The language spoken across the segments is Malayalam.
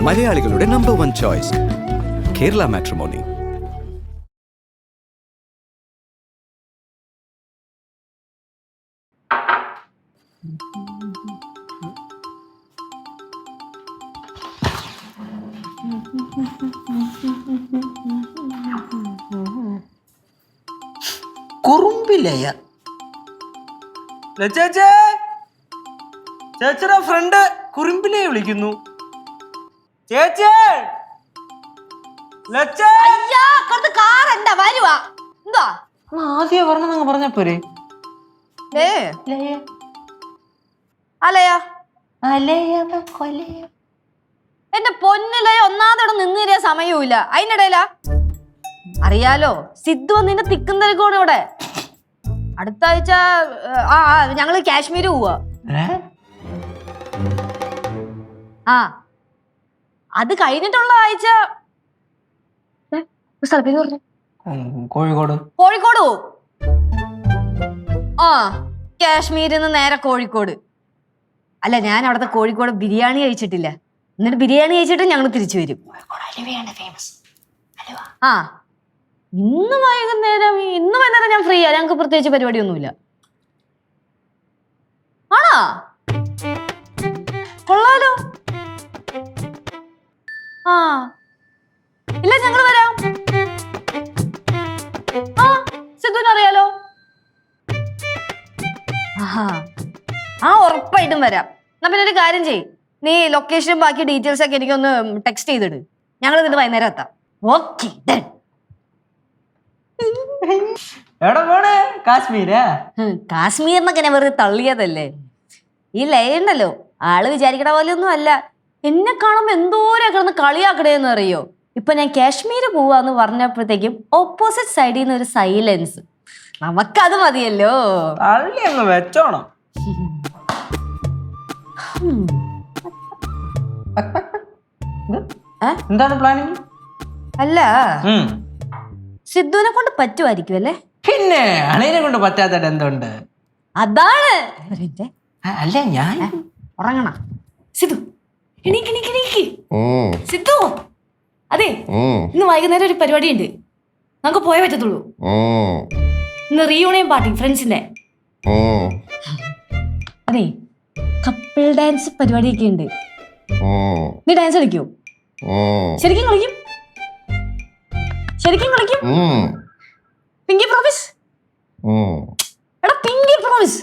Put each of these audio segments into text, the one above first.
മലയാളികളുടെ നമ്പർ 1 ചോയ്സ് കേരള മാട്രിമോണി. കുറുമ്പിലയ ചേച്ചിയുടെ ഫ്രണ്ട് കുറുമ്പിലയെ വിളിക്കുന്നു. ചേച്ചി ആദ്യം പറഞ്ഞ പറഞ്ഞപ്പോരെ എന്റെ പൊന്നിലേ ഒന്നാമതോടെ നിന്നിരിയ സമയവുമില്ല. അതിനിടയിലാ അറിയാലോ സിദ്ധു നിന്നെ തിക്കുന്നതിരിക്കോട് ഇവിടെ. അടുത്ത ആഴ്ച ഞങ്ങള് കാശ്മീര് പോവാ. ആ അത് കഴിഞ്ഞിട്ടുള്ള ആഴ്ച കോഴിക്കോട് പോവും. ആ കാശ്മീരിൽ നിന്ന് നേരെ കോഴിക്കോട്. അല്ല ഞാൻ അവിടുത്തെ കോഴിക്കോട് ബിരിയാണി കഴിച്ചിട്ടില്ല. എന്നിട്ട് ബിരിയാണി കഴിച്ചിട്ട് ഞങ്ങൾ തിരിച്ചു വരും. ആ ഇന്ന് വൈകുന്നേരം ഞാൻ ഫ്രീയാ. ഞങ്ങൾക്ക് പ്രത്യേകിച്ച് പരിപാടിയൊന്നുമില്ല. ആണോ? കൊള്ളാലോ. ആ ഇല്ല ഞങ്ങൾ വരാം. ആ സിദ്ധുവിന് അറിയാലോ. ആ ഉറപ്പായിട്ടും വരാം. എന്നാ പിന്നെ ഒരു കാര്യം ചെയ്യ്, നീ ലൊക്കേഷനും ബാക്കി ഡീറ്റെയിൽസ് ഒക്കെ എനിക്കൊന്ന് ടെക്സ്റ്റ് ചെയ്തിട്. ഞങ്ങൾ ഇതിന് വൈകുന്നേരം എത്താം. ഓക്കെ കാശ്മീർ എന്നൊക്കെ ഞാൻ വെറുതെ തള്ളിയതല്ലേ. ഈ ലയുണ്ടല്ലോ ആള് വിചാരിക്കണ പോലെ ഒന്നും അല്ല. എന്നെ കാണുമ്പോ എന്തോരം കിടന്ന് കളിയാക്കണേന്ന് അറിയോ. ഇപ്പൊ ഞാൻ കാശ്മീർ പോവാന്ന് പറഞ്ഞപ്പോഴത്തേക്കും ഓപ്പോസിറ്റ് സൈഡിൽ നിന്ന് ഒരു സൈലൻസ്. നമുക്കത് മതിയല്ലോ. വെച്ചോണം. എന്താണ് പ്ലാനിങ്? അല്ല സിദ്ധുവിനെ കൊണ്ട് പറ്റുമായിരിക്കും അല്ലേ? പിന്നെ അളിയനെ കൊണ്ട് പറ്റാത്ത എന്തുണ്ട്? അതാണ്. അല്ല ഞാൻ ഉറങ്ങണ സിദ്ധു എണീക്ക്. സിദ്ധു അതെ ഇന്ന് വൈകുന്നേരം ഒരു പരിപാടി ഉണ്ട്. നമുക്ക് പോയേ പറ്റത്തുള്ളൂ. ഇന്ന് റീയൂണിയൻ പാർട്ടി ഫ്രണ്ട്സിന്റെ. അതെ കപ്പിൾ ഡാൻസ് പരിപാടിയൊക്കെ ഉണ്ട്. നീ ഡാൻസ് കളിക്കോ? ശരിക്കും കളിക്കും? പിങ്കി പ്രോമിസ്. എടാ പിങ്കി പ്രോമിസ്.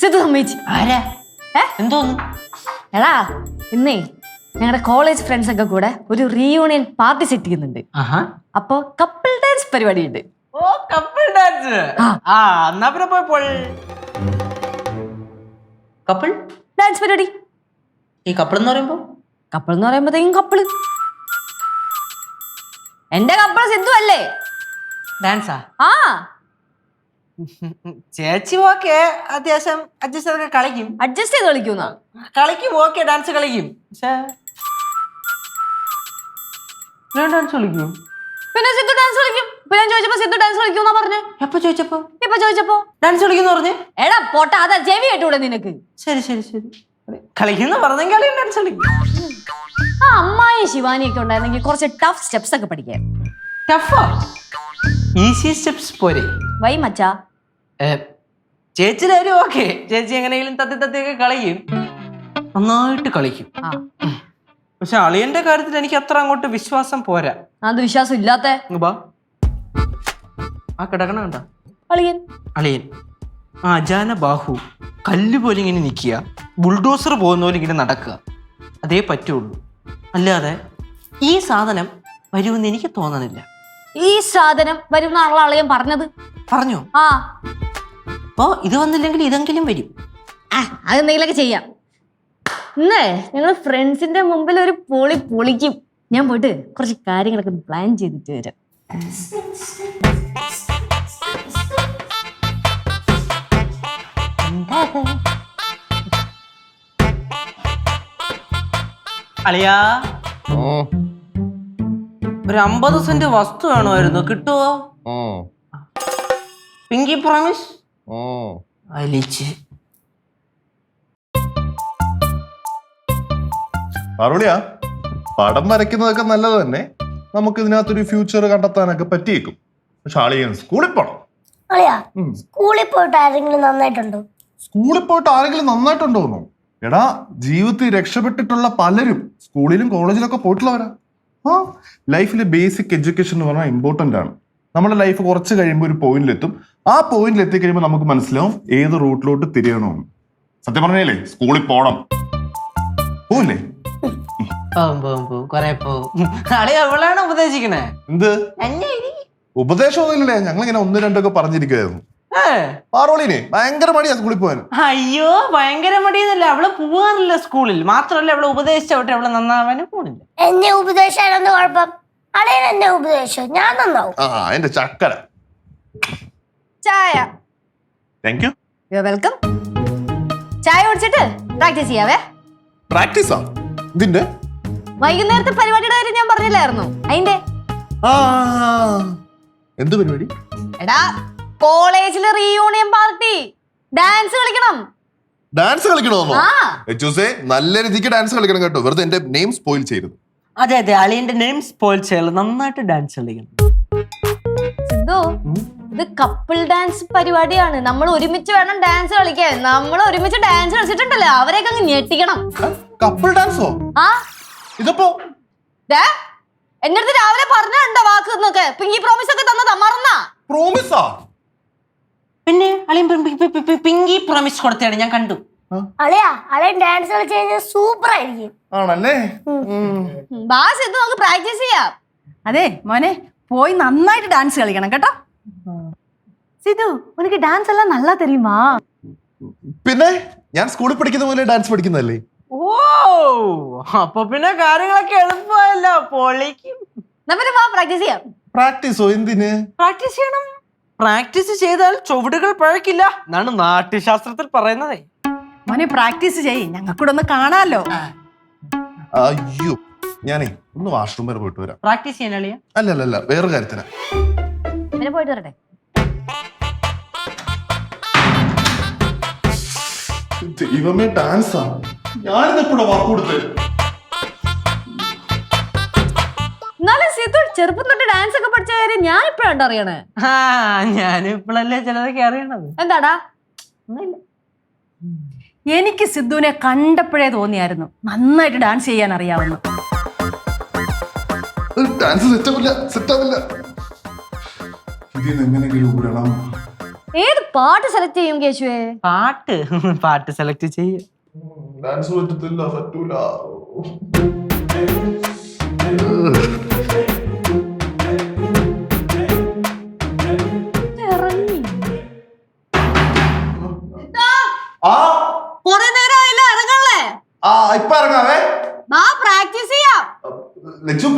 സിദ്ധു സമ്മതിച്ചു. എന്തോന്ന്? എടാ ഇന്നേ ഞങ്ങളുടെ കോളേജ് ഫ്രണ്ട്സ് ഒക്കെ കൂടെ ഒരു റീയൂണിയൻ പാർട്ടി സെറ്റ് ചെയ്യുന്നുണ്ട്. അപ്പൊ കപ്പിൾ ഡാൻസ് പരിപാടി ഉണ്ട്. ഓ കപ്പിൾ ഡാൻസ്. എന്നാ പിന്നെ പോയി കപ്പിൾ ഡാൻസ് പരിപാടി. ഈ കപ്പിൾ എന്ന് പറയുമ്പോഴത്തേക്കും കപ്പിള്. എന്റെ കപ്പിള് സിദ്ധു അല്ലേ? ഡാൻസാ? ആ ചേച്ചി ഓക്കെ അത്യാവശ്യം അഡ്ജസ്റ്റ് കളിക്കും. അഡ്ജസ്റ്റ് ചെയ്ത് കളിക്കും. ഓക്കെ ഡാൻസ് കളിക്കും. പക്ഷേ ഡാൻസ് കളിക്കും. പിന്നെ സിദ്ധു ഡാൻസ് കളിക്കും. ഇപ്പൊ ഞാൻ ചോദിച്ചപ്പോ സിദ്ധു ഡാൻസ് കളിക്കുന്നാ പറഞ്ഞേ. എപ്പൊ ചോദിച്ചപ്പോ ഡാൻസ് കളിക്കുന്നു പറഞ്ഞു. എടാ പോട്ട അതാ ചെവി കേട്ടൂടെ നിനക്ക്? ശരി കളിക്കുന്ന പറഞ്ഞെങ്കിൽ ഡാൻസ് കളിക്കും. ആ അമ്മായി ശിവാനിയൊക്കെ ഉണ്ടായിരുന്നെങ്കിൽ കുറച്ച് ടഫ് സ്റ്റെപ്സ് ഒക്കെ പഠിക്കാൻ. ടഫാ? ഈസി സ്റ്റെപ്സ് പോരെ? വൈ മച്ചാ. ചേച്ചിയുടെ കാര്യം ഓക്കെ. ചേച്ചി എങ്ങനെയെങ്കിലും തത്തിയൊക്കെ കളിക്കും. നന്നായിട്ട് കളിക്കും. പക്ഷെ അളിയന്റെ കാര്യത്തിൽ എനിക്ക് അത്ര അങ്ങോട്ട് വിശ്വാസം പോരാ. അത് വിശ്വാസം ഇല്ലാത്ത ആ കിടക്കണ കണ്ട അളിയൻ അജാന ബാഹു കല്ല് പോലെ ഇങ്ങനെ നിൽക്കുക, ബുൾഡോസർ പോകുന്ന പോലെ ഇങ്ങനെ നടക്കുക. അതേ പറ്റുള്ളൂ. അല്ലാതെ ഈ സാധനം വരുമെന്ന് എനിക്ക് തോന്നണില്ല. ഈ സാധനം വരുമെന്നാണല്ലോ അളിയൻ പറഞ്ഞോ? അപ്പോ ഇത് വന്നില്ലെങ്കിൽ ഇതെങ്കിലും വരും. അതെന്തെങ്കിലുമൊക്കെ ചെയ്യാം. ഇന്നേ ഞങ്ങൾ ഫ്രണ്ട്സിന്റെ മുമ്പിൽ ഒരു പൊളിക്കും. ഞാൻ പോയിട്ട് കുറച്ച് കാര്യങ്ങളൊക്കെ പ്ലാൻ ചെയ്തിട്ട് വരാം. അളിയാ ഒരു 50 സെന്റ് വസ്തു വേണമായിരുന്നു. കിട്ടുവോ? പിങ്കി പ്രോമിസ്. വലിച്ച് അരുണിയാ, പടം വരയ്ക്കുന്നതൊക്കെ നല്ലത് തന്നെ. നമുക്ക് ഇതിനകത്തൊരു ഫ്യൂച്ചർ കണ്ടെത്താനൊക്കെ പറ്റിയേക്കും. പക്ഷെ ആളിയാൻ സ്കൂളിൽ പോണം. അളിയാ, സ്കൂളിൽ പോയിട്ട് ആരെങ്കിലും നന്നായിട്ടുണ്ടോ? സ്കൂളിൽ പോയിട്ട് ആരെങ്കിലും നന്നായിട്ടുണ്ടോന്നോ? എടാ, ജീവിതത്തിൽ രക്ഷപ്പെട്ടിട്ടുള്ള പലരും സ്കൂളിലും കോളേജിലൊക്കെ പോയിട്ടുള്ളവരാ. ആ, ലൈഫിലെ ബേസിക് എഡ്യൂക്കേഷൻ എന്ന് പറഞ്ഞാൽ ഇമ്പോർട്ടൻ്റ് ആണ്. നമ്മുടെ ലൈഫ് കുറച്ച് കഴിയുമ്പോൾ ഒരു പോയിന്റിലെത്തും. ആ പോയിന്റിൽ എത്തിക്കഴിയുമ്പോൾ നമുക്ക് മനസ്സിലാവും ഏത് റൂട്ടിലോട്ട് തിരിയണമെന്ന്. സത്യം പറഞ്ഞാലേ സ്കൂളിൽ പോണം. പോവില്ലേ? പോവും കൊറേ പോവും. ആളെ എവളാണ് ഉപദേശിക്കണേ? എന്ത് ഉപദേശമൊന്നുമില്ലേ? ഞങ്ങളിങ്ങനെ ഒന്ന് രണ്ടൊക്കെ പറഞ്ഞിരിക്കുവായിരുന്നു. പാറോളിനെ ഭയങ്കര മടിയാ സ്കൂളിൽ പോകാൻ. അയ്യോ, ഭയങ്കര മടിയെന്നല്ല, അവള് പോവാനല്ല സ്കൂളിൽ. മാത്രമല്ല അവളെ ഉപദേശിച്ചോട്ടെ, അവളെ നന്നാവാനും പോണില്ല. എന്നെ ഉപദേശിച്ചാലെന്ത് കുഴപ്പം? അളിയൻ എന്നെ ഉപദേശിച്ചോ, ഞാൻ നന്നാവും. ആ, എന്റെ ചക്കര. ചായ. Thank you. You welcome. ചായ കുടിച്ചിട്ട് പ്രാക്ടീസ് ചെയ്യാവേ. പ്രാക്ടീസാ ഇതിന്റെ? വൈകുന്നേരത്തെ പരിപാടിയുടെ കാര്യം ഞാൻ പറഞ്ഞില്ലായിരുന്നു, അതിന്റെ. എന്ത് പരിപാടി? എടാ, കോളേജിലെ റീയൂണിയൻ പാർട്ടി. ഡാൻസ് കളിക്കണം. ഡാൻസ് കളിക്കണോന്നോ? ആ. എച്ചൂസേ, നല്ല രീതിക്ക് ഡാൻസ് കളിക്കണം കേട്ടോ. വെറുതെ എന്റെ നെയിം സ്പോയിൽ ചെയ്തു. അതെ അതെ, അളിയന്റെ നെയിം സ്പോയിൽ ചെയ്യാൻ നന്നായിട്ട് ഡാൻസ് കളിക്കണം. സിദ്ധു, ഇത് കപ്പിൾ ഡാൻസ് പരിപാടിയാണ്. നമ്മൾ ഒരുമിച്ച് വേണം ഡാൻസ് കളിക്കാൻ. നമ്മൾ ഒരുമിച്ച് ഡാൻസ് കളിച്ചിട്ടുണ്ടല്ലോ, അവരെയൊക്കെ അങ്ങ് ഞെട്ടിക്കണം. കപ്പിൾ ഡാൻസോ? ആ, ഇതിപ്പോ എന്റെ അടുത്ത് രാവിലെ പറഞ്ഞുണ്ടോ വാക്ക് എന്നൊക്കെ? പിങ്കി പ്രോമിസ് ഒക്കെ തന്നതാ, മറന്നാ? പ്രോമിസാ? പിന്നെ അളിയൻ പിങ്കി പ്രോമിസ് കൊടുത്താണ്, ഞാൻ കണ്ടു. അളിയൻ ഡാൻസ് കളിച്ച് കഴിഞ്ഞാൽ സൂപ്പർ ആയിരിക്കും. ആണല്ലേ? ബാ സിദ്ധു, നമുക്ക് പ്രാക്ടീസ് ചെയ്യാം. അതെ മോനെ, പോയി നന്നായിട്ട് ഡാൻസ് കളിക്കണം കേട്ടോ. സിധു, ഉനക്ക് ഡാൻസ് എല്ലാം നല്ല തെരിയുമാ? പിന്നെ ഞാൻ സ്കൂളിൽ പഠിക്കുന്ന പോലെ ഡാൻസ് പഠിക്കുന്നതല്ലേ. ഓ, അപ്പൊ പിന്നെ കാര്യങ്ങളൊക്കെ എളുപ്പമല്ലോ, പൊളിക്കും. വാ പ്രാക്ടീസ് ചെയ്യാം. പ്രാക്ടീസോ? എന്തിന് പ്രാക്ടീസ് ചെയ്യണം. പ്രാക്ടീസ് ചെയ്താൽ ചുവടുകൾ പഴക്കില്ല എന്നാണ് നാട്യശാസ്ത്രത്തിൽ പറയുന്നത്. മോനെ പ്രാക്ടീസ് ചെയ്യ്, ഞങ്ങൾക്കൂടെ ഒന്ന് കാണാലോ. അയ്യോ, ഞാനേ ഒന്ന് വാഷ്റൂം വരെ പോയിട്ട് വരാം. പ്രാക്ടീസ് ചെയ്യാൻ അളിയ? അല്ല, വേറൊരു കാര്യത്തിനാ. പിന്നെ പോയിട്ട് വരട്ടെ. ദൈവമേ, ഡാൻസാ? ഞാനിതെപ്പോഴാ വാക്ക് കൊടുത്തേ? എന്നാലും സിദ്ധു ചെറുപ്പം തൊട്ട് ഡാൻസ് ഒക്കെ പഠിച്ച കാര്യം ഞാൻ ഇപ്പഴാണ് അറിയണേ. ഞാനും ഇപ്പോഴല്ലേ ചിലതൊക്കെ അറിയണത്. എന്താടാ? എനിക്ക് സിദ്ധുവിനെ കണ്ടപ്പോഴേ തോന്നിയായിരുന്നു നന്നായിട്ട് ഡാൻസ് ചെയ്യാൻ അറിയാവുന്നു. ഡാൻസ് സെറ്റാവില്ല. ഇതിന് എങ്ങനെയെങ്കിലും ഊരണം. ഏത് പാട്ട് സെലക്ട് ചെയ്യും കേശുവേ? പാട്ട് സെലക്ട് ചെയ്യും. ഡാൻസ് പറ്റൂല. കൊറേ നേരമായില്ല ഇറങ്ങല്ലേ? ഇപ്പൊ ഇറങ്ങാവേ. പ്രാക്ടീസ് ചെയ്യാം.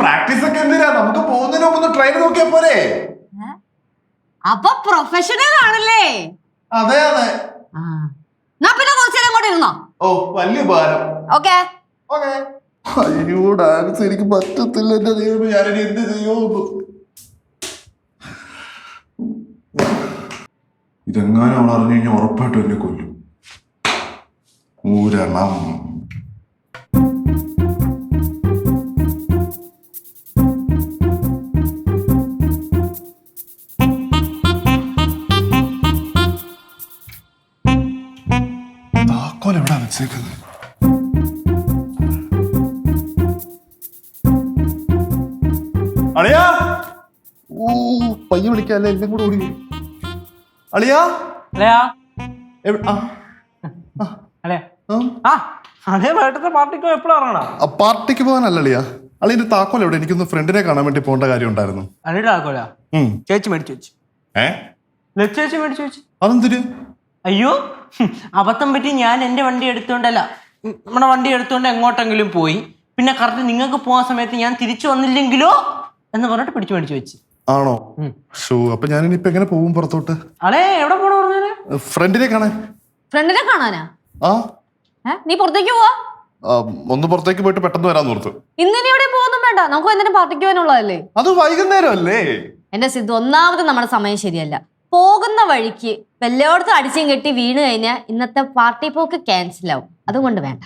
പ്രാക്ടീസ് ഒക്കെ എന്തിനാ? നമുക്ക് പോകുന്നതിന് മുമ്പ് ഒന്ന് ട്രെയിൻ നോക്കിയാ പോരെ? അപ്പൊ പ്രൊഫഷണൽ ആണല്ലേ? അതെ. പിന്നെ കുറച്ചേരം കൂടെ ഇരുന്നോ? ഓ, വലിയ ഉപകാരം. ഓക്കെ. അയ്യോ, ഡാൻസ് എനിക്ക് പറ്റത്തില്ല. എന്റെ ദൈവമേ, ഞാനിനി എന്ത് ചെയ്യുമോ? ഇതെങ്ങാനും അവൾ അറിഞ്ഞു കഴിഞ്ഞാൽ ഉറപ്പായിട്ടും എന്നെ കൊല്ലും. ഊരണം. താക്കോൽ എവിടാ വെച്ചേക്കുന്നത്? അളിയാ, പയ്യ വിളിക്കാല്ലേ, എല്ലാം കൂടെ ഓടി. അളിയാ, പാർട്ടിക്ക് പോകാനല്ല അളിയാ. അളിയന്റെ താക്കോൽ എവിടെ? എനിക്കൊന്ന് ഫ്രണ്ടിനെ കാണാൻ വേണ്ടി പോകേണ്ട കാര്യം ഉണ്ടായിരുന്നു. ചേച്ചി മേടിച്ചു വെച്ചു. ചേച്ചി മേടിച്ചു വെച്ചു. അതെന്തിന്? അയ്യോ, അബദ്ധം പറ്റി. ഞാൻ എന്റെ വണ്ടി എടുത്തോണ്ടല്ല, നമ്മുടെ വണ്ടി എടുത്തോണ്ട് എങ്ങോട്ടെങ്കിലും പോയി. പിന്നെ കറക്റ്റ് നിങ്ങൾക്ക് പോകാൻ സമയത്ത് ഞാൻ തിരിച്ചു വന്നില്ലെങ്കിലോ എന്ന് പറഞ്ഞിട്ട് പിടിച്ചു മേടിച്ചു വെച്ച്. ആണോ? ഷോ, അപ്പൊ ഞാനിപ്പോ എങ്ങനെ പോകും പുറത്തോട്ട്? അളേ, എവിടെ പോണ പറഞ്ഞാല്? ഫ്രണ്ടിനെ കാണാൻ. ഫ്രണ്ടിനെ കാണാനാ? നീ പുറത്തേക്ക് പോവാ? ഒന്ന് പുറത്തേക്ക് പോയിട്ട് പെട്ടെന്ന് വരാന്ന് ഓർത്തു. ഇന്നിനി എവിടെ പോകുന്നു വേണ്ട, നമുക്ക് എന്തിനും പാർട്ടിക്ക് പോകാനുള്ളതല്ലേ? അത് വൈകുന്നേരം അല്ലേ? എന്റെ സിദ്ധു, ഒന്നാമത് നമ്മുടെ സമയം ശരിയല്ല. പോകുന്ന വഴിക്ക് വല്ലോടത്തും അടിച്ചും കെട്ടി വീണ് കഴിഞ്ഞാൽ ഇന്നത്തെ പാർട്ടി പോക്ക് ക്യാൻസൽ ആവും. അതുകൊണ്ട് വേണ്ട.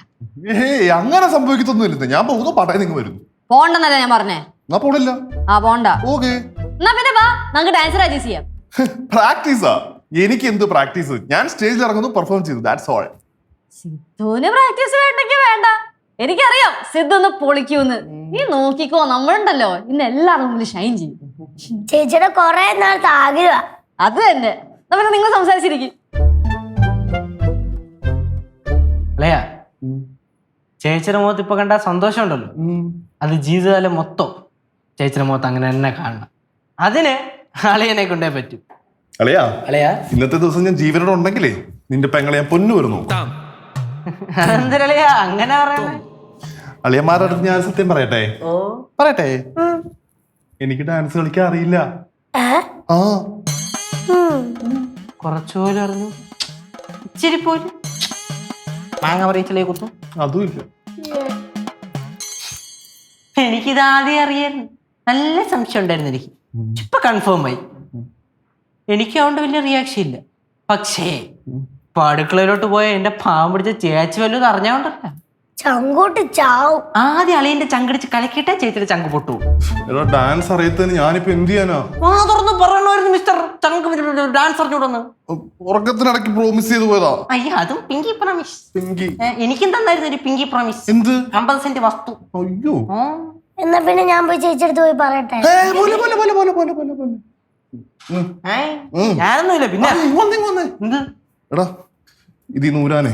ഏയ് അങ്ങനെ സംഭവിക്കത്തൊന്നുമില്ല. ഞാൻ പോകുന്നു, പാട്ടായി നിങ്ങൾ വരുന്നു. പോണ്ടെന്നല്ല ഞാൻ പറഞ്ഞേ. എന്നാ പോണില്ല. ആ പോണ്ട. ഓക്കെ. എന്നാ പിന്നെ വാ, നമുക്ക് ഡാൻസ് പ്രാക്ടീസ് ചെയ്യാം. പ്രാക്ടീസാ? എനിക്ക് എന്ത് പ്രാക്ടീസ്? ഞാൻ സ്റ്റേജിൽ ഇറങ്ങുന്നു, പെർഫോം ചെയ്തു, ദാറ്റ്സ് ഓൾ. സിദ്ധുവിന് പ്രാക്ടീസ് വേണ്ടെങ്കിൽ വേണ്ട. എനിക്കറിയാം സിദ്ധു ഒന്ന് പൊളിക്കൂന്ന്. നീ നോക്കിക്കോ, നമ്മളുണ്ടല്ലോ ഇന്ന് എല്ലാ റൂമിലും ഷൈൻ ചെയ്യും. ചേച്ചിയുടെ കൊറേ നാളത്തെ ആഗ്രഹ. അത് തന്നെ. പിന്നെ നിങ്ങൾ സംസാരിച്ചിരിക്കും. അല്ലയാ, ചേച്ചിയുടെ മുഖത്ത് ഇപ്പൊ കണ്ട സന്തോഷം ഉണ്ടല്ലോ, അത് ജീവിതകാലം മൊത്തം ചേച്ചിയുടെ മുഖത്ത് അങ്ങനെ തന്നെ കാണണം. അതിന് അളിയനെ കൊണ്ടേ പറ്റും. അളിയാ, അല്ലയാ, ഇന്നത്തെ ദിവസം ഞാൻ ജീവനോടെ ഉണ്ടെങ്കിലേ നിന്റെ പെങ്ങളെ ഞാൻ പൊന്നു വരുന്നു. അതെന്തരളിയാ അങ്ങനെ പറയണേ? അളിയന്മാരുടെ അടുത്ത് ഞാൻ സത്യം പറയട്ടെ? പറയട്ടെ, എനിക്ക് ഡാൻസ് കളിക്കാൻ അറിയില്ല. ആ, കുറച്ചുപോലും അറിഞ്ഞു, ഇച്ചിരി പോലും മാങ്ങ പറയിച്ചില്ലേ കുത്തും. അതും ഇല്ല. എനിക്കിത് ആദ്യം അറിയായിരുന്നു. നല്ല സംശയം ഉണ്ടായിരുന്നു എനിക്ക്. ഇപ്പൊ കൺഫേം ആയി. എനിക്ക് അതുകൊണ്ട് വലിയ റിയാക്ഷൻ ഇല്ല. പക്ഷേ ഇപ്പൊ അടുക്കളയിലോട്ട് പോയ എന്റെ പാവം പിടിച്ച ചേച്ചി വല്ലതും അറിഞ്ഞോണ്ടല്ല, ചങ്കോട്ട് ചാവും. ആദ്യം അളിയന്റെ ചങ്കടിച്ച് കലക്കിയിട്ടേ ചേച്ചിയുടെ ചങ്ക് പൊട്ടു. എടാ, ഡാൻസ് അറിയത്തതിന് ഞാനിപ്പോ എന്ത് ചെയ്യാനാ? തുറന്ന് പറയണമായിരുന്നു മിസ്റ്റർ ചങ്ക് ഡാൻസ് അറിഞ്ഞൂടന്ന്. ഉറക്കത്തിനിടയ്ക്ക് പ്രോമിസ് ചെയ്ത് പോയതാ. അയ്യ, അതും പിങ്കി പ്രോമിസ്. പിങ്കി എനിക്കും തന്നായിരുന്നു ഒരു പിങ്കി പ്രോമിസ്. എന്ത്? 50 സെന്റ് വസ്തു. അയ്യോ. എന്നാ പിന്നെ ഞാൻ പോയി ചേച്ചിയെടുത്ത് പോയി പറയട്ടെ. ഞാനൊന്നുമില്ല. പിന്നെ എന്ത്? എടാ, ഇത് നൂരാനെ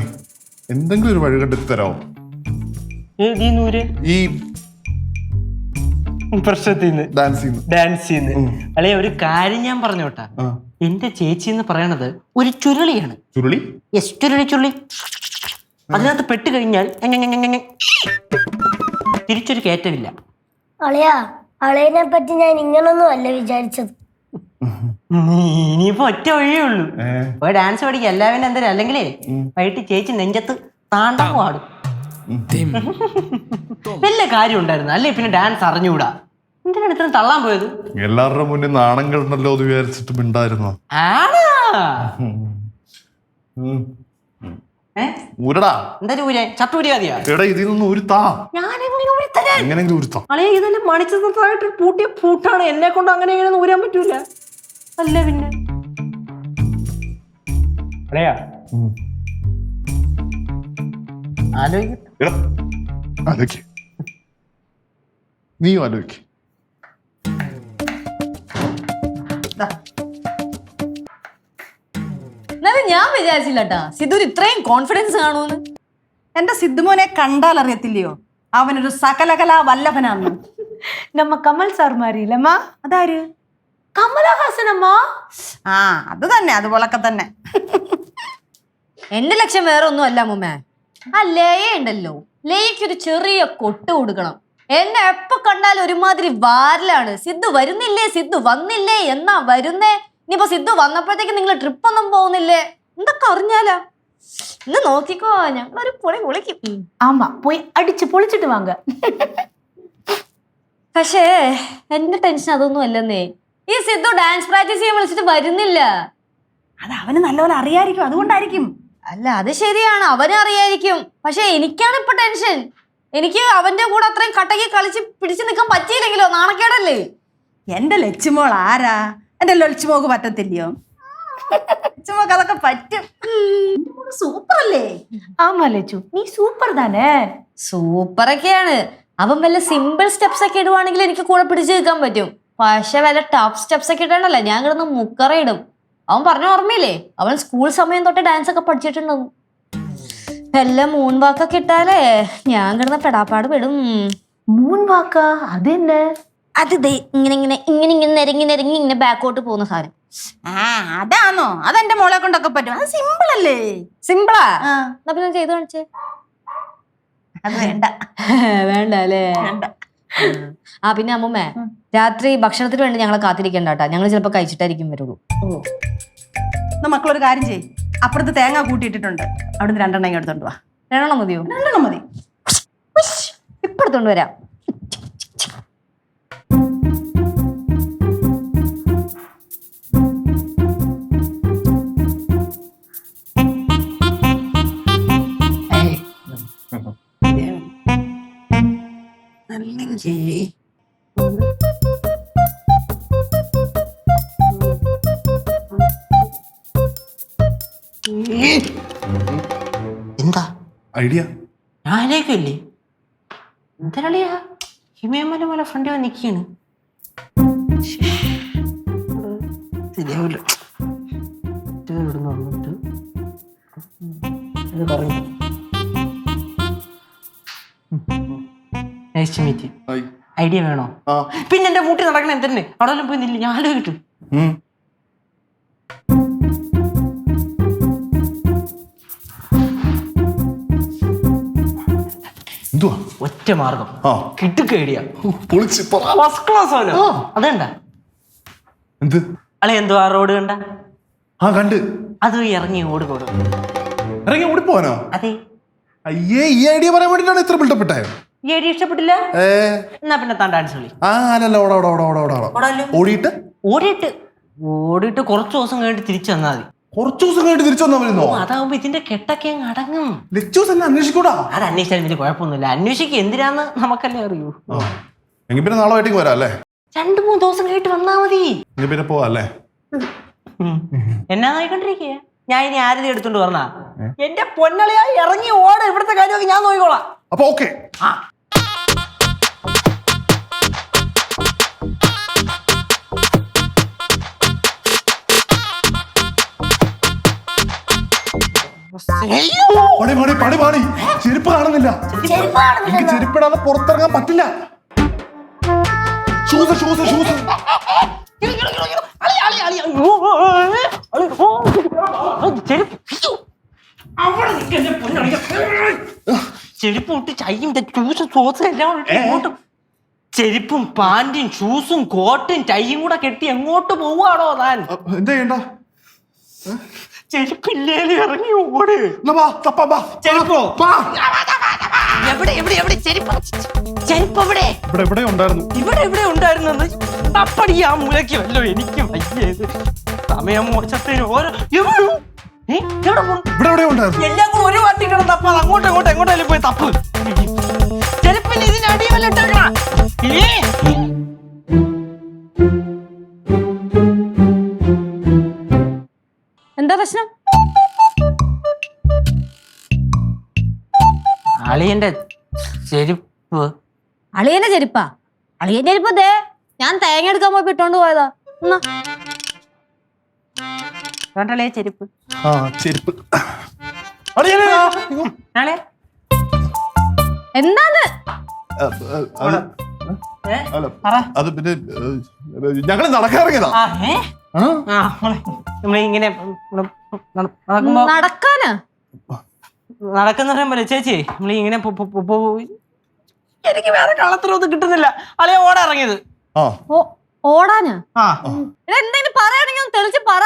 എന്തെങ്കിലും ഒരു വഴി കണ്ടെത്തി തരാമോ? ഈ പ്രശ്നത്തിന്ന് ഡാൻസ് ചെയ്യുന്നു. അല്ലെ, ഒരു കാര്യം ഞാൻ പറഞ്ഞോട്ടാ. എന്റെ ചേച്ചി എന്ന് പറയണത് ഒരു ചുരുളിയാണ്. ചുരുളി? യെസ്, ചുരുളി. അതിനകത്ത് പെട്ട് കഴിഞ്ഞാൽ തിരിച്ചൊരു കയറ്റമില്ല. അളിയാ, അളിയനെ പറ്റി ഞാൻ ഇങ്ങനൊന്നും അല്ല വിചാരിച്ചത്. ഇനിയിപ്പോ ഒറ്റ വഴിയേ ഉള്ളൂ, പോയി ഡാൻസ് പഠിക്കുക. എല്ലാവരും എന്തായാലും അല്ലെങ്കിലേ വൈകിട്ട് ചേച്ചി നെഞ്ചത്ത് താണ്ടം പാടും. വല്ല കാര്യം ഉണ്ടായിരുന്നു അല്ലേ? പിന്നെ ഡാൻസ് അറിഞ്ഞുകൂടാ. എന്തിനാണ് ഇത്രയും തള്ളാൻ പോയത്? എല്ലാവരുടെ മുന്നിൽ നാണം കിടന്നല്ലോ എന്ന് വിചാരിച്ചിട്ട് മിണ്ടായിരുന്നോ? ഊരടാ. എന്തായാലും ഊരാൻ ചട്ടൂരിയാതിയാ. എടാ, ഇതിൽ നിന്ന് ഊരുത്താ. എങ്ങനെങ്കിലും ഊരുത്താ. അളേ, ഇതെല്ലാം മണിച്ചതായിട്ട് പൂട്ടിയ പൂട്ടാണ്. എന്നെ കൊണ്ട് അങ്ങനെ ഇങ്ങനെ ഊരാൻ പറ്റൂല. അല്ല പിന്നെ അളയാ, ആലോചിക്ക്. നീയും ആലോചിക്ക്. എന്നാലും ഞാൻ വിചാരിച്ചില്ല കേട്ടാ സിദ്ധുവിന് ഇത്രയും കോൺഫിഡൻസ് കാണുമെന്ന്. എന്റെ സിദ്ധുമോനെ കണ്ടാൽ അറിയത്തില്ലയോ, അവനൊരു സകലകലാ വല്ലഭനാന്ന്. நம்ம கமல் சார் மாதிரி இல்லம்மா? അതാര്? கமலஹாசன் அம்மா. ആ, അത് തന്നെ, അതുപോലൊക്കെ തന്നെ. എന്റെ ലക്ഷ്യം വേറെ ഒന്നും അല്ല മുമ്മേ. ആ ലേയ ഉണ്ടല്ലോ, ലേയ്ക്കൊരു ചെറിയ കൊട്ട് കൊടുക്കണം. എന്നെ എപ്പോ കണ്ടാലും ഒരുമാതിരി വാരലാണ്. സിദ്ധു വരുന്നില്ലേ, സിദ്ധു വന്നില്ലേ, എന്നാ വരുന്നേ? ഇനിയിപ്പോ സിദ്ധു വന്നപ്പോഴത്തേക്ക് നിങ്ങൾ ട്രിപ്പ് ഒന്നും പോകുന്നില്ലേ? എന്തൊക്കെ അറിഞ്ഞാലാ? ഇന്ന് നോക്കിക്കോ, ഞങ്ങളൊരു പൊളി പൊളിക്കും. ஆமா, போய் அடிச்சு பொളിച്ചിട്ട് வாங்க. പക്ഷേ എന്റെ ടെൻഷൻ അതൊന്നും അല്ലെന്നേ. ഈ സിദ്ധു ഡാൻസ് പ്രാക്ടീസ് ചെയ്യാൻ വിളിച്ചിട്ട് വരുന്നില്ല. അത് അവന് നല്ലപോലെ അറിയായിരിക്കും, അതുകൊണ്ടായിരിക്കും. അല്ല, അത് ശരിയാണ്, അവനെ അറിയായിരിക്കും. പക്ഷെ എനിക്കാണ് ഇപ്പൊ ടെൻഷൻ. എനിക്ക് അവന്റെ കൂടെ അത്രയും കട്ടക്കി കളിച്ച് പിടിച്ചു നിൽക്കാൻ പറ്റിയില്ലെങ്കിലോ, നാണക്കേടല്ലേ? എന്റെ ലച്ചുമോൾ ആരാ? എന്റെ ലച്ചുമോക്ക് പറ്റത്തില്ലയോ? ലച്ചുമോക്ക് അതൊക്കെ പറ്റും. സൂപ്പർ അല്ലേ? ஆமா லட்சு, நீ சூப்பர் தானே. സൂപ്പറൊക്കെയാണ്. അവൻ വല്ല സിമ്പിൾ സ്റ്റെപ്സ് ഒക്കെ ഇടുവാണെങ്കിൽ എനിക്ക് കൂടെ പിടിച്ചു നിൽക്കാൻ പറ്റും. പക്ഷെ വല്ല ടഫ് സ്റ്റെപ്സ് ഒക്കെ ഇടണല്ല, ഞാൻ കിടന്ന് മുക്കറയിടും. അവൻ പറഞ്ഞ ഓർമ്മയില്ലേ, അവൻ സ്കൂൾ സമയം തൊട്ട് ഡാൻസ് ഒക്കെ പഠിച്ചിട്ടുണ്ടാവും. വല്ല മൂൺ വാക്കൊക്കെ ഇട്ടാലേ ഞാൻ കിടന്ന പെടാപ്പാട് പെടും. மூன் வாக்கா? அது என்ன? അത് ഇങ്ങനെ ഇങ്ങനെ ഇങ്ങനെ ഇങ്ങനെ നിരങ്ങി നിരങ്ങി ഇങ്ങനെ ബാക്കോട്ട് പോകുന്ന സാധനം. ആ, അതാണോ? അതെന്റെ മോളെ കൊണ്ടൊക്കെ പറ്റും. അത് സിമ്പിൾ അല്ലേ? സിമ്പിളാ? ആ, എന്നാ പിന്നെ ചെയ്ത് കാണിച്ചേ. അത് വേണ്ട. വേണ്ട അല്ലേ? വേണ്ട. ആ, പിന്നെ അമ്മൂമ്മേ, രാത്രി ഭക്ഷണത്തിന് വേണ്ടി ഞങ്ങളെ കാത്തിരിക്കണ്ട കേട്ടാ. ഞങ്ങൾ ചിലപ്പോ കഴിച്ചിട്ടായിരിക്കും വരുള്ളൂ. എന്നാ മക്കളൊരു കാര്യം ചെയ്യ്, അപ്പുറത്ത് തേങ്ങ കൂട്ടിയിട്ടിട്ടുണ്ട്, അവിടുന്ന് 2 എണ്ണം എടുത്തോണ്ട് വാ. 2 എണ്ണം മതിയോ? 2 എണ്ണം മതി. ഇപ്പൊ എടുത്തോണ്ട് വരാം. എന്താ ഐഡിയ. ഞാനേക്കല്ലേ എന്തരളിയാ ഹിമയമല മല ഫ്രണ്ട് നിക്കാണ് ശരിയാവില്ല. ഇവിടുന്ന് വന്നിട്ട് ഇത് പറഞ്ഞു nice to meet you. Idea വേണോ? പിന്നെ എന്റെ മൂട്ടി നടക്കണ എന്തെന്നെ അവിടെ വല്ലതും പോയി നില്ല ഞാൻ ആലോചിട്ടു. എന്തുവാ? ഒറ്റ മാർഗം ആ. കിട്ടുക ഐഡിയ പൊളിച്ച് പറ. ഫസ്റ്റ് ക്ലാസ് ആണോ അതണ്ട എന്ത്? അളെ എന്തോ ആ റോഡ് കണ്ട ആ കണ്ട്. അത് ഇറങ്ങി ഓടുകോടും. ഇറങ്ങി ഓടിപ്പോവാനോ? അതെ. അയ്യേ, ഈ ഐഡിയ പറയാൻ വേണ്ടിട്ടാണ് ഇത്ര ബിൽഡപ്പ് ഇട്ടായോ? ഈ ഐഡിയ ഇഷ്ടപ്പെട്ടില്ല? എന്നാ പിന്നെ താൻ ഡാൻസ് കളി. ആ അല്ലല്ല, ഓടിയിട്ട് ഓടിയിട്ട് കുറച്ച് ദിവസം കഴിഞ്ഞിട്ട് തിരിച്ചു വന്നാൽ മതി. കുറച്ചു ദിവസം കഴിഞ്ഞിട്ട് തിരിച്ചു വന്നാ വരുന്നോ? അതാവുമ്പോ ഇതിന്റെ കെട്ടൊക്കെ അങ്ങ് അടങ്ങും. ലച്ചൂസ് എന്നെ അന്വേഷിക്കൂടാ? അത് അന്വേഷിച്ചാലും വലിയ കുഴപ്പമൊന്നുമില്ല. അന്വേഷിക്കുക എന്തിനാന്ന് നമുക്കല്ലേ അറിയൂ. എങ്കിൽ പിന്നെ നാളെ വൈകിട്ട് വരാം അല്ലേ? 2-3 ദിവസം കഴിഞ്ഞിട്ട് വന്നാ മതി. ഇനി പിന്നെ പോവാ അല്ലേ? എന്നാ നോയിക്കൊണ്ടിരിക്കുക? ഞാൻ ഇനി ആരതി എടുത്തോണ്ട് പറഞ്ഞാ എന്റെ പൊന്നളിയായി ഇറങ്ങി ഓട. ഇവിടുത്തെ കാര്യമൊക്കെ ഞാൻ നോക്കിക്കോളാം. അപ്പൊ ഓക്കെ. പണി ചെരുപ്പ് കാണുന്നില്ല. എനിക്ക് ചെരുപ്പിടാതെ പുറത്തിറങ്ങാൻ പറ്റില്ല. ഷൂസ് ചെരുപ്പ് വിട്ട് ചൈയും ഷൂസും സോസും എല്ലാം ഇങ്ങോട്ട്. ചെരുപ്പും പാന്റും ഷൂസും കോട്ടും ടൈയും കൂടെ കെട്ടി എങ്ങോട്ട് പോവാണോ താൻ? എന്താ ചെയ്യണ്ട? ചെരുപ്പില്ലേ ഇറങ്ങി ഓട്. ചെരുപ്പോ എവിടെ ചെരുപ്പ് ഇവിടെ ഉണ്ടായിരുന്നു. ഇവിടെ ഉണ്ടായിരുന്നത് തപ്പടി ആ മൂലയ്ക്ക് വല്ലോ. എനിക്ക് വയ്യത് സമയം മോശത്തിന് ഓരോ എവിടെ പോകും? ഇവിടെ ഉണ്ടായിരുന്നു. എല്ലാം കൂടെ ഒരു വട്ടി കിടന്ന് തപ്പാ. എങ്ങോട്ടായാലും പോയി തപ്പ്. ചെരുപ്പിന് ഇതിന് അടിവല്ല ഇട്ടേക്കണം. എന്താ പ്രശ്നം? അളിയന്റെ ചെരുപ്പ്. അളിയന്റെ ചെരുപ്പാ? അളിയന്റെ ചെരുപ്പ് ദേ ഞാൻ തേങ്ങ എടുക്കാൻ പോയി ഇട്ടോണ്ട് പോയതാ. കണ്ടളിയ ചെരുപ്പ്. ചെരുപ്പ് എന്താന്ന്? അത് പിന്നെ ഞങ്ങള് നടക്കാറിയതാ. നമ്മളിങ്ങനെ നടക്കുമ്പോ നടക്കാനാ നടക്കുന്ന പറയുമ്പോ ചേച്ചി നമ്മളിങ്ങനെ എനിക്ക് വേറെ കള്ളത്തരൊന്നും കിട്ടുന്നില്ല. അളിയ ഓടാ ഇറങ്ങിയത്. ഓടാനാ? എന്തെങ്കിലും പറയാണെങ്കിൽ തെളിച്ച് പറ.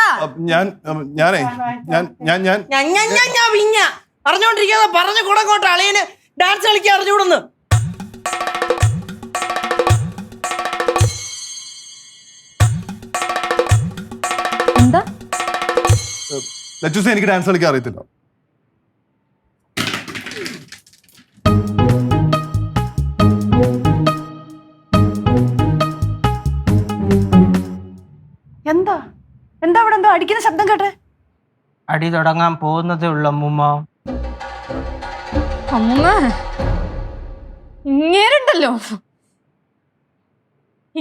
അറിഞ്ഞോണ്ടിരിക്കാതെ പറഞ്ഞു കൂടങ്ങോട്ട്. അളിയന് ഡാൻസ് കളിക്കാൻ അറിഞ്ഞുകൂടുന്നു. എന്താ? ലച്ചൂസ് എനിക്ക് ഡാൻസ് കളിക്കാൻ അറിയത്തില്ല. എന്താ അവിടെ എന്തോ അടിക്കുന്ന ശബ്ദം കേട്ടെ? അടി തുടങ്ങാൻ പോകുന്നതേ ഉള്ളു അമ്മൂമ്മ. അമ്മ ഇങ്ങേരുണ്ടല്ലോ,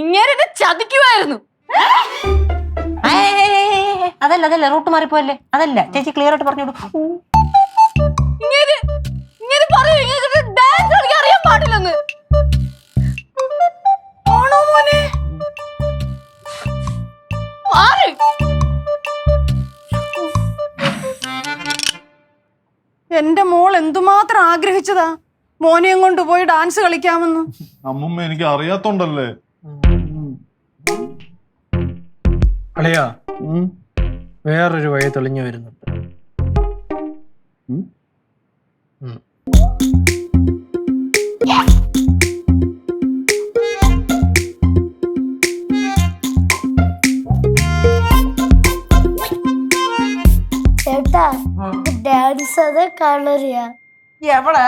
ഇങ്ങേരെ ചതിക്കുമായിരുന്നു. അതല്ല റൂട്ട് മാറിപ്പോയല്ലേ. അതല്ല ചേച്ചി ക്ലിയർ ആയിട്ട് പറഞ്ഞു കൊടുക്കും. ഡാൻസ് കളിക്കാൻ അറിയാൻ പാടില്ലെന്ന്. ആണോ മോനെ? എന്റെ മോൾ എന്തുമാത്രം ആഗ്രഹിച്ചതാ മോനെയും കൊണ്ട് പോയി ഡാൻസ് കളിക്കാമെന്ന്. അമ്മൂമ്മ എനിക്ക് അറിയാത്തോണ്ടല്ലേ. അളിയാ വേറൊരു വഴി തെളിഞ്ഞു വരുന്നുണ്ട്. ചേട്ടാ ഡാൻസ് അത് കളറിയാ എവിടെ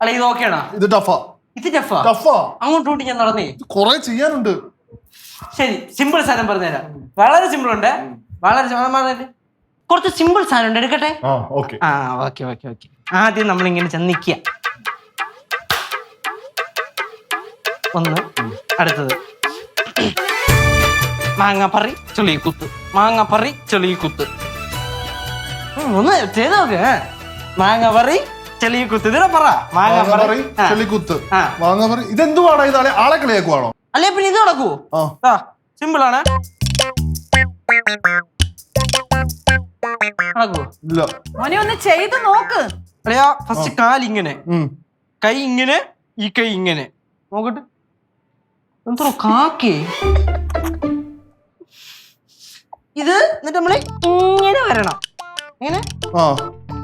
അളി ഇത് ഓക്കെയാണോ? ഇത് ടഫാ. ഇത് ടഫാ ടഫാ. അങ്ങോട്ടോട്ട് ഞാൻ നടന്നേ. കുറെ ചെയ്യാനുണ്ട്. ശരി, സിമ്പിൾ സാധനം പറഞ്ഞുതരാം. വളരെ സിമ്പിൾ ഉണ്ട്, വളരെ കുറച്ച് സിമ്പിൾ സാധനം ഉണ്ട്, എടുക്കട്ടെ? ഓക്കെ. ആ ഓക്കെ ഓക്കെ ഓക്കെ. ആദ്യം നമ്മളിങ്ങനെ ചെന്നിക്കുക. ഒന്ന്, അടുത്തത് മാങ്ങാപ്പറി ചെളി കുത്ത്, മാങ്ങാപ്പറി ചെളി കുത്ത്. ഒന്ന് ചെയ്ത് നോക്ക്. മാങ്ങാപ്പറി ചെളി കുത്ത്. ഇതിനെ പറ. മാങ്ങാപ്പറി ചെളിക്കുത്ത്. മാങ്ങാപ്പറി. ഇതെന്തുവാണോ? ഇത് ആളെ കളിയാക്കുവാണോ? അല്ലെ പിന്നെ ഇത് നടക്കുവോ? സിമ്പിൾ ആണ്. നടക്കുവോ? ഇല്ല. മോനെ ഒന്ന് ചെയ്ത് നോക്ക്. അല്ലയാ, ഫസ്റ്റ് കാലിങ്ങനെ, കൈ ഇങ്ങനെ, ഈ കൈ ഇങ്ങനെ നോക്കട്ടെ. എന്തോ കാക്കേ ഇത്. എന്നിട്ട് നമ്മള് ഇങ്ങനെ വരണം. ഇങ്ങനെ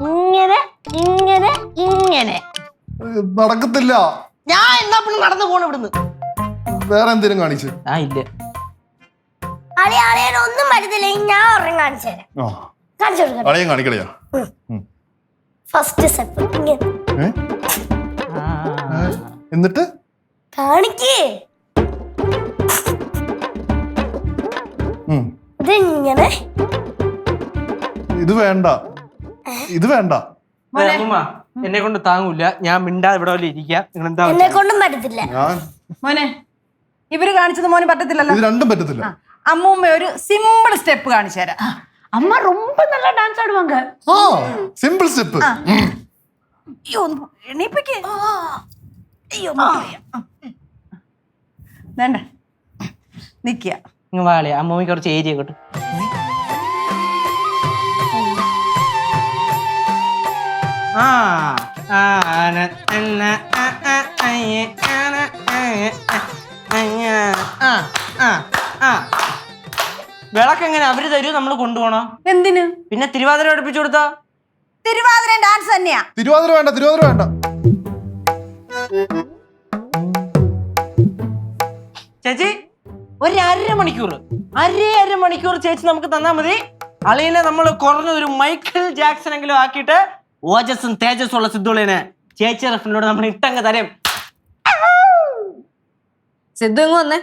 ഇങ്ങനെ ഇങ്ങനെ ഇങ്ങനെ. നടക്കത്തില്ല. ഞാൻ എന്നാ പിന്നെ നടന്നു പോണ ഇവിടുന്ന്. വേറെ എന്തെങ്കിലും കാണിച്ച്. ഇല്ല. അളിയൻ ഒന്നും പറ്റത്തില്ല. ഞാൻ ഒരെണ്ണം കാണിച്ചു തരാം. കാണിച്ചു കൊടുക്കാം. അളിയൻ കാണിക്കളിയാ. ഫസ്റ്റ് സ്റ്റെപ്പ് ഇങ്ങനെ. എന്നിട്ട് കാണിക്കേ. ഇതിങ്ങനെ. ഇത് വേണ്ട, ഇത് വേണ്ട. എന്നെ കൊണ്ട് താങ്ങൂല. ഞാൻ മിണ്ടാതെ ഇവിടെ വല്ല ഇരിക്കാം. നിങ്ങൾ എന്താ? എന്നെ കൊണ്ടും പറ്റത്തില്ല. മോനെ ഇവര് കാണിച്ചത് മോന് പറ്റത്തില്ലല്ലോ. ഇത് രണ്ടും പറ്റത്തില്ല. അമ്മൂമ്മ ഒരു സിമ്പിൾ സ്റ്റെപ്പ് കാണിച്ചു തരാം. அம்மா ரொம்ப நல்லா டான்ஸ் ஆடுவாங்க. Simple step. അയ്യോ ഒന്ന് എണീപ്പിക്ക്. അയ്യോ വേണ്ട, നിക്ക. വാളി അമ്മൂമ്മക്ക് കുറച്ച് ഏരിയ കിട്ടും. വിളക്കെങ്ങനെ അവര് തരൂ, നമ്മൾ കൊണ്ടുപോണോ? എന്തിന്? പിന്നെ തിരുവാതിര പഠിപ്പിച്ചു കൊടുത്താ? തിരുവാതിര ഡാൻസ് തന്നെയാ. തിരുവാതിര വേണ്ട, തിരുവാതിര വേണ്ട. ചേച്ചി ഒരു അര മണിക്കൂർ ചേച്ചി നമുക്ക് തന്നാ മതി. അളിയനെ നമ്മൾ കുറഞ്ഞൊരു മൈക്കിൾ ജാക്സൺ എങ്കിലും ആക്കിയിട്ട് ഓജസ്സും തേജസ്സും ഉള്ള സിദ്ധുളിനെ ചേച്ചി റഫിനോട് നമ്മൾ ഇട്ടങ്ങ് തരും. സിദ്ധു ഇങ്ങ് വന്നേ.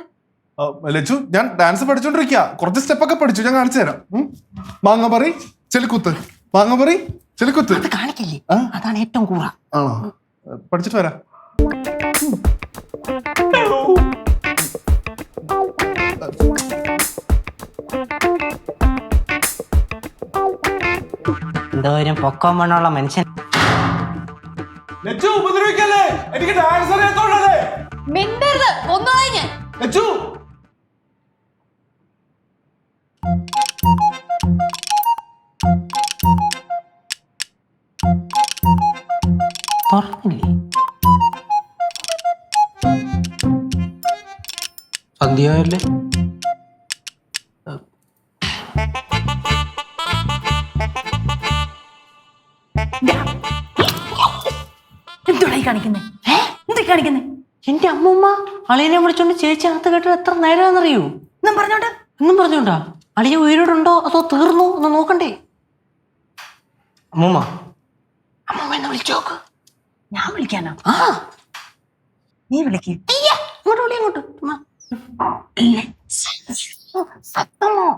ലച്ചു, ഞാൻ ഡാൻസ് പഠിച്ചോണ്ടിരിക്കുക. കുറച്ച് സ്റ്റെപ്പൊക്കെ പഠിച്ചു, ഞാൻ കാണിച്ചു തരാം. മാങ്ങാപ്പറി ചെളിക്കുത്ത്, മാങ്ങാപ്പറി ചെളിക്കുത്ത്. അത് കാണിക്കില്ലേ? അതാണ് ഏറ്റവും കൂറ. ആണോ? പഠിച്ചിട്ട് വരാം. എന്തോരം പൊക്കം വേണമുള്ള മനുഷ്യൻ. എനിക്ക് ഡാൻസ് അറിയാത്തോണ്ടല്ലേ. മിണ്ടരുത്, കൊന്നോളാം ഞാൻ. ലച്ചു, പറഞ്ഞില്ലേ സന്ധ്യയല്ലേ? എന്തുടായി കാണിക്കുന്നേ? എന്താ കാണിക്കുന്നേ? എന്റെ അമ്മൂമ്മ അളിയനെ വിളിച്ചോണ്ട് ചേച്ചി അകത്ത് കേട്ടോ എത്ര നേരമെന്നറിയൂ? എന്നും പറഞ്ഞോണ്ട് എന്നും പറഞ്ഞോണ്ടാ? അളിയ ഉയരോടുണ്ടോ അതോ തീർന്നു എന്ന് നോക്കണ്ടേ? അമ്മൂമ്മ അമ്മൂമ്മ വിളിച്ചു നോക്ക്. ഞാൻ വിളിക്കാനോ? ആ നീ വിളിക്ക്. ഇങ്ങോട്ട് വിളി, അങ്ങോട്ട്. സത്തമോ?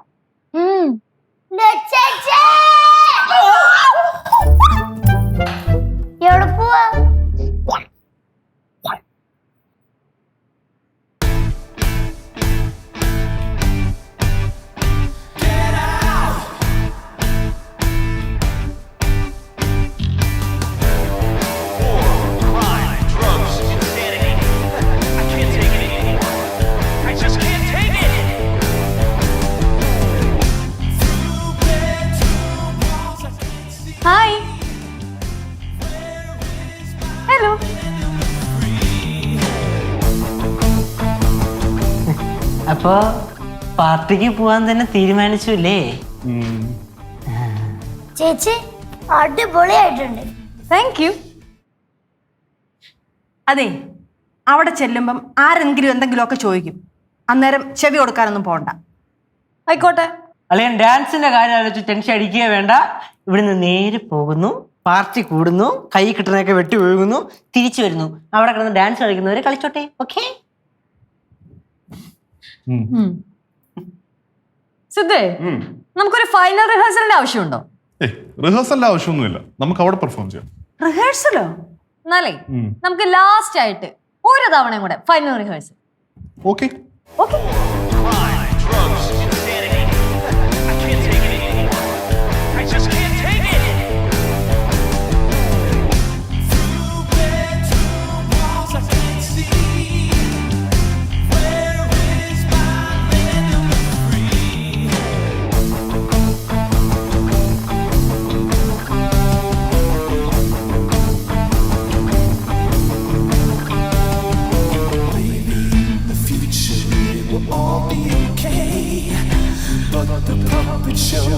എവിടെ പോവാ? ഹായ്. ഹലോ. അപ്പൊ പാർട്ടിക്ക് പോവാൻ തന്നെ തീരുമാനിച്ചു അല്ലേ? ചേച്ചി അടിപൊളിയായിട്ടുണ്ട്. Thank you. അതെ, അവിടെ ചെല്ലുമ്പം ആരെങ്കിലും എന്തെങ്കിലുമൊക്കെ ചോദിക്കും. അന്നേരം ചെവി കൊടുക്കാനൊന്നും പോണ്ട. ആയിക്കോട്ടെ. അളിയൻ ഡാൻസിന്റെ കാര്യം ആലോചിച്ച് ടെൻഷൻ അടിക്കുക വേണ്ട. ഇവിടുന്ന് നേരെ പോകുന്നു, പാർട്ടി കൂടുന്നു, കൈ കിട്ടുന്നതൊക്കെ വെട്ടി ഒഴുകുന്നു, തിരിച്ചു വരുന്നു. അവിടെ കിടന്ന് ഡാൻസ് കളിക്കുന്നവരെ കളിച്ചോട്ടെ. ഓക്കെ? സിദ്ധേ, നമുക്കൊരു ഫൈനൽ റിഹേഴ്സലിന്റെ ആവശ്യമുണ്ടോ? റിഹേഴ്സലിന്റെ ആവശ്യമൊന്നുമില്ല, നമുക്ക് അവിടെ പെർഫോം ചെയ്യാം. റിഹേഴ്സലോ? എന്നാലേ നമുക്ക് ലാസ്റ്റ് ആയിട്ട് ഒരു തവണയും കൂടെ final rehearsal. Okay. Okay. But the puppet show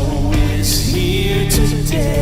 is here today.